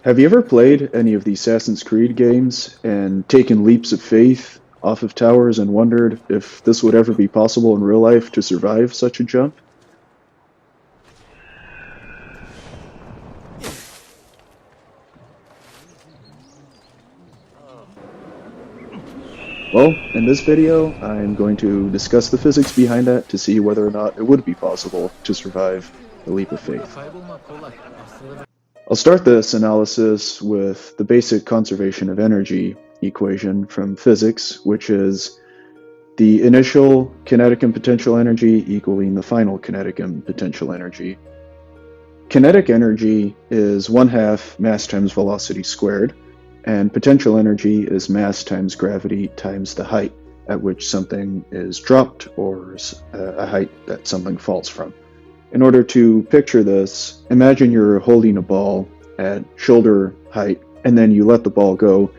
Have you ever played any of the Assassin's Creed games and taken leaps of faith off of towers and wondered if this would ever be possible in real life to survive such a jump? Well, in this video, I'm going to discuss the physics behind that to see whether or not it would be possible to survive the leap of faith. I'll start this analysis with the basic conservation of energy equation from physics, which is the initial kinetic and potential energy equaling the final kinetic and potential energy. Kinetic energy is 1/2 mass times velocity squared, and potential energy is mass times gravity times the height at which something is dropped or a height that something falls from. In order to picture this, imagine you're holding a ball at shoulder height and then you let the ball go.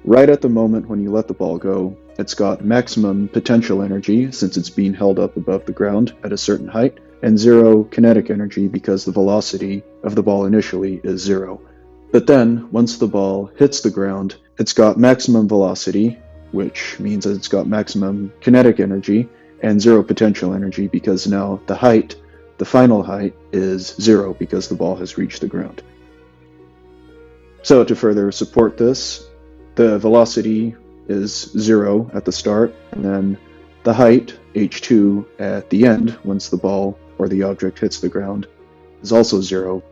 Right at the moment when you let the ball go, it's got maximum potential energy since it's being held up above the ground at a certain height, and 0 kinetic energy because the velocity of the ball initially is 0. But then, once the ball hits the ground, it's got maximum velocity, which means that it's got maximum kinetic energy, and 0 potential energy because now the height, the final height, is 0 because the ball has reached the ground. So to further support this, the velocity is 0 at the start, and then the height, h2, at the end, once the ball or the object hits the ground, is also 0.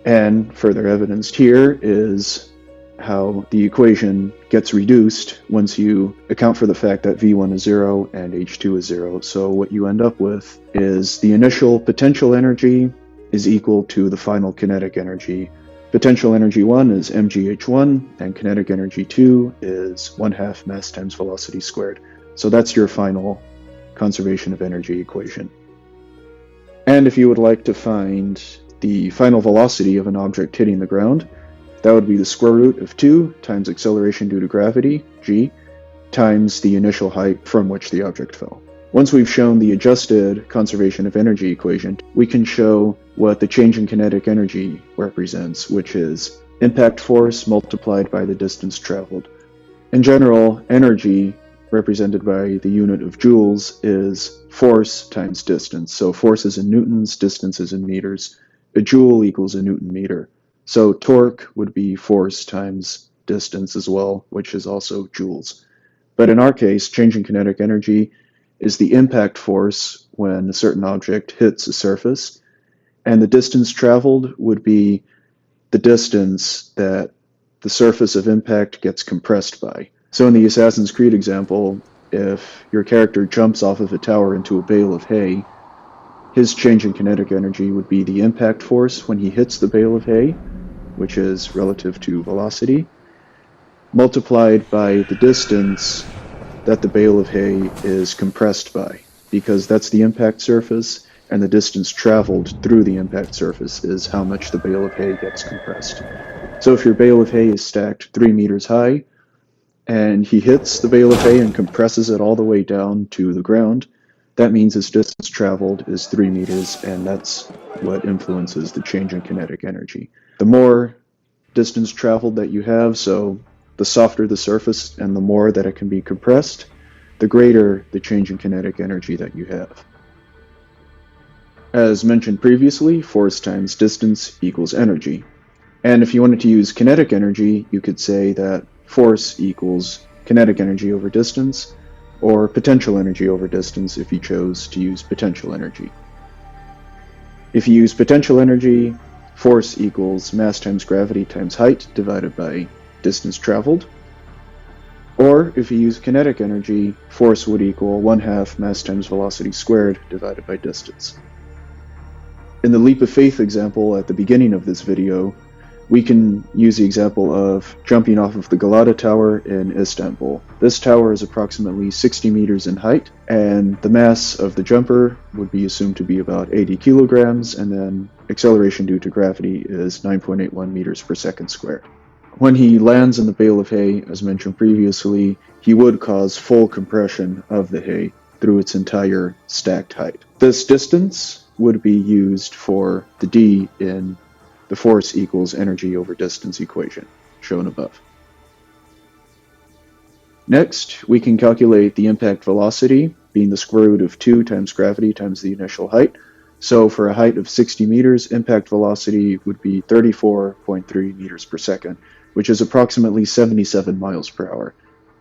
And further evidenced here is how the equation gets reduced once you account for the fact that v1 is 0 and h2 is 0. So what you end up with is the initial potential energy is equal to the final kinetic energy. Potential energy 1 is mgh1, and kinetic energy 2 is 1/2 mass times velocity squared. So that's your final conservation of energy equation. And if you would like to find the final velocity of an object hitting the ground, that would be the square root of 2 times acceleration due to gravity, g, times the initial height from which the object fell. Once we've shown the adjusted conservation of energy equation, we can show what the change in kinetic energy represents, which is impact force multiplied by the distance traveled. In general, energy, represented by the unit of joules, is force times distance. So force is in newtons, distance is in meters. A joule equals a newton meter. So torque would be force times distance as well, which is also joules. But in our case, change in kinetic energy is the impact force when a certain object hits a surface, and the distance traveled would be the distance that the surface of impact gets compressed by. So in the Assassin's Creed example, if your character jumps off of a tower into a bale of hay, his change in kinetic energy would be the impact force when he hits the bale of hay, which is relative to velocity, multiplied by the distance that the bale of hay is compressed by, because that's the impact surface, and the distance traveled through the impact surface is how much the bale of hay gets compressed. So if your bale of hay is stacked 3 meters high, and he hits the bale of hay and compresses it all the way down to the ground, that means his distance traveled is 3 meters, and that's what influences the change in kinetic energy. The more distance traveled that you have, so the softer the surface and the more that it can be compressed, the greater the change in kinetic energy that you have. As mentioned previously, force times distance equals energy. And if you wanted to use kinetic energy, you could say that force equals kinetic energy over distance, or potential energy over distance if you chose to use potential energy. If you use potential energy, force equals mass times gravity times height divided by distance traveled. Or if you use kinetic energy, force would equal 1/2 mass times velocity squared divided by distance. In the leap of faith example at the beginning of this video, we can use the example of jumping off of the Galata Tower in Istanbul. This tower is approximately 60 meters in height, and the mass of the jumper would be assumed to be about 80 kilograms, and then acceleration due to gravity is 9.81 meters per second squared. When he lands in the bale of hay, as mentioned previously, he would cause full compression of the hay through its entire stacked height. This distance would be used for the d in the force equals energy over distance equation, shown above. Next, we can calculate the impact velocity, being the square root of 2 times gravity times the initial height. So for a height of 60 meters, impact velocity would be 34.3 meters per second, which is approximately 77 miles per hour.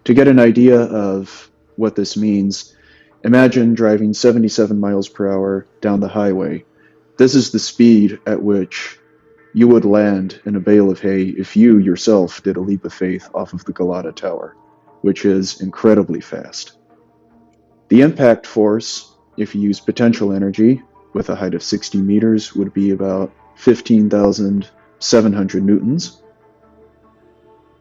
To get an idea of what this means, imagine driving 77 miles per hour down the highway. This is the speed at which you would land in a bale of hay if you yourself did a leap of faith off of the Galata Tower, which is incredibly fast. The impact force, if you use potential energy with a height of 60 meters, would be about 15,700 newtons.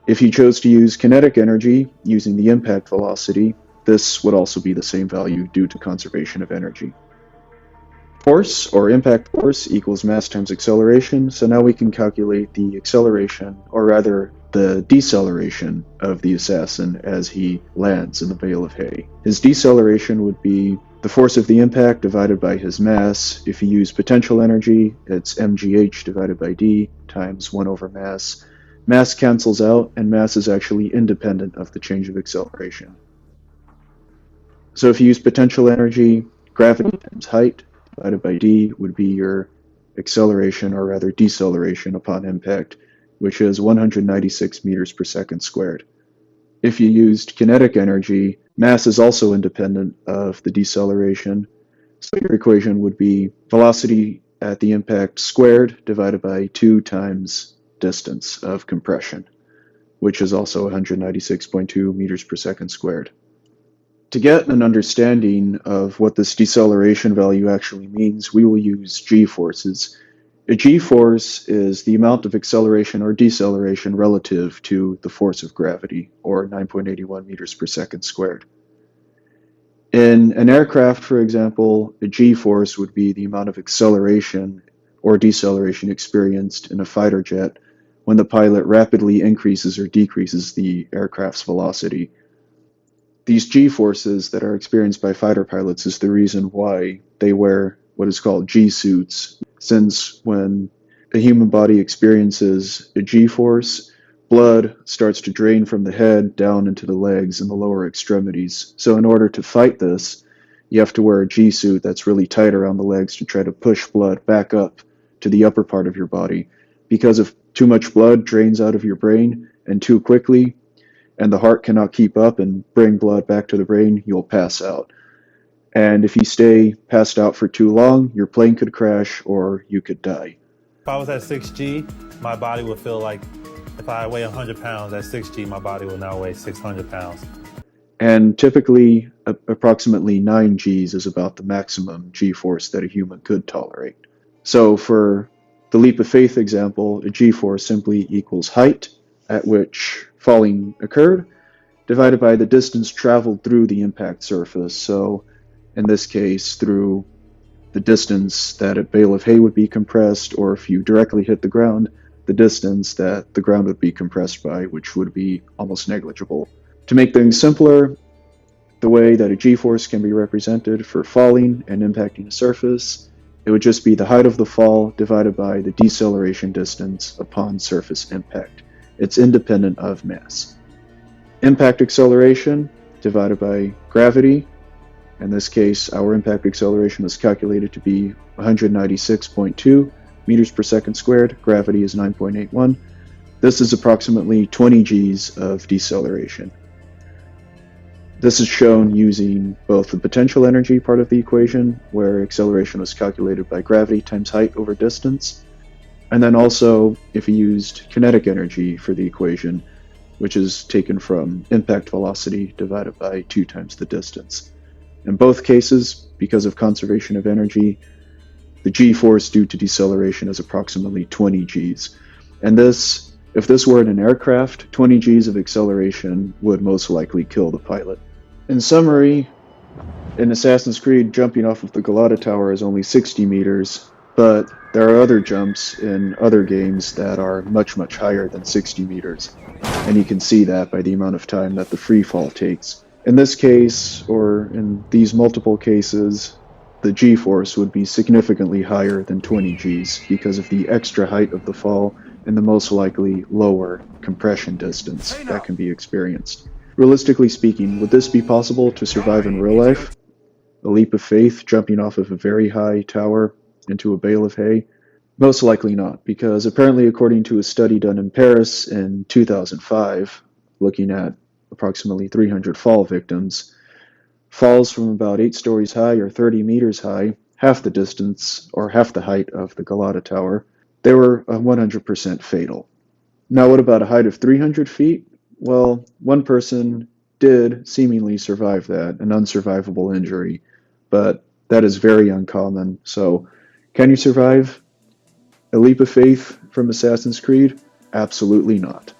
If you chose to use kinetic energy using the impact velocity, this would also be the same value due to conservation of energy. Force, or impact force, equals mass times acceleration, so now we can calculate the acceleration, or rather the deceleration of the assassin as he lands in the bale of hay. His deceleration would be the force of the impact divided by his mass. If you use potential energy, it's mgh divided by d times 1 over mass. Mass cancels out, and mass is actually independent of the change of acceleration. So if you use potential energy, gravity times height divided by d would be your acceleration, or rather deceleration, upon impact, which is 196 meters per second squared. If you used kinetic energy, mass is also independent of the deceleration, so your equation would be velocity at the impact squared divided by 2 times distance of compression, which is also 196.2 meters per second squared. To get an understanding of what this deceleration value actually means, we will use G-forces. A G-force is the amount of acceleration or deceleration relative to the force of gravity, or 9.81 meters per second squared. In an aircraft, for example, a G-force would be the amount of acceleration or deceleration experienced in a fighter jet when the pilot rapidly increases or decreases the aircraft's velocity. These G-forces that are experienced by fighter pilots is the reason why they wear what is called G-suits, since when a human body experiences a G-force, blood starts to drain from the head down into the legs and the lower extremities. So in order to fight this, you have to wear a G-suit that's really tight around the legs to try to push blood back up to the upper part of your body. Because if too much blood drains out of your brain and too quickly, and the heart cannot keep up and bring blood back to the brain, you'll pass out. And if you stay passed out for too long, your plane could crash or you could die. If I was at 6G, my body would feel like if I weigh 100 pounds at 6G, my body will now weigh 600 pounds. And typically, approximately 9 Gs is about the maximum G-force that a human could tolerate. So for the leap of faith example, a G-force simply equals height at which falling occurred, divided by the distance traveled through the impact surface. So in this case, through the distance that a bale of hay would be compressed, or if you directly hit the ground, the distance that the ground would be compressed by, which would be almost negligible. To make things simpler, the way that a G-force can be represented for falling and impacting a surface, it would just be the height of the fall divided by the deceleration distance upon surface impact. It's independent of mass. Impact acceleration divided by gravity. In this case, our impact acceleration was calculated to be 196.2 meters per second squared. Gravity is 9.81. This is approximately 20 Gs of deceleration. This is shown using both the potential energy part of the equation, where acceleration was calculated by gravity times height over distance, and then also if you used kinetic energy for the equation, which is taken from impact velocity divided by 2 times the distance. In both cases, because of conservation of energy, the G-force due to deceleration is approximately 20 Gs. And this, if this were in an aircraft, 20 Gs of acceleration would most likely kill the pilot. In summary, in Assassin's Creed, jumping off of the Galata Tower is only 60 meters, but there are other jumps in other games that are much, much higher than 60 meters. And you can see that by the amount of time that the free fall takes. In this case, or in these multiple cases, the G-force would be significantly higher than 20 Gs because of the extra height of the fall and the most likely lower compression distance that can be experienced. Realistically speaking, would this be possible to survive in real life? A leap of faith jumping off of a very high tower into a bale of hay? Most likely not, because apparently according to a study done in Paris in 2005, looking at approximately 300 fall victims, falls from about 8 stories high or 30 meters high, half the distance or half the height of the Galata Tower, they were 100% fatal. Now, what about a height of 300 feet? Well, one person did seemingly survive that, an unsurvivable injury, but that is very uncommon. So, can you survive a leap of faith from Assassin's Creed? Absolutely not.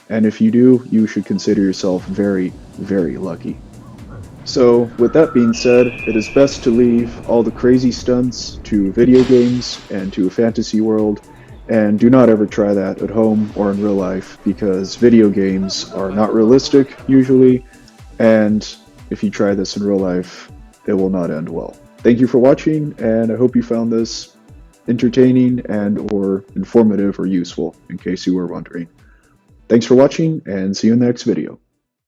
And if you do, you should consider yourself very, very lucky. So, with that being said, it is best to leave all the crazy stunts to video games and to a fantasy world, and do not ever try that at home or in real life, because video games are not realistic usually, and if you try this in real life, it will not end well. Thank you for watching, and I hope you found this entertaining and or informative or useful, in case you were wondering. Thanks for watching, and see you in the next video.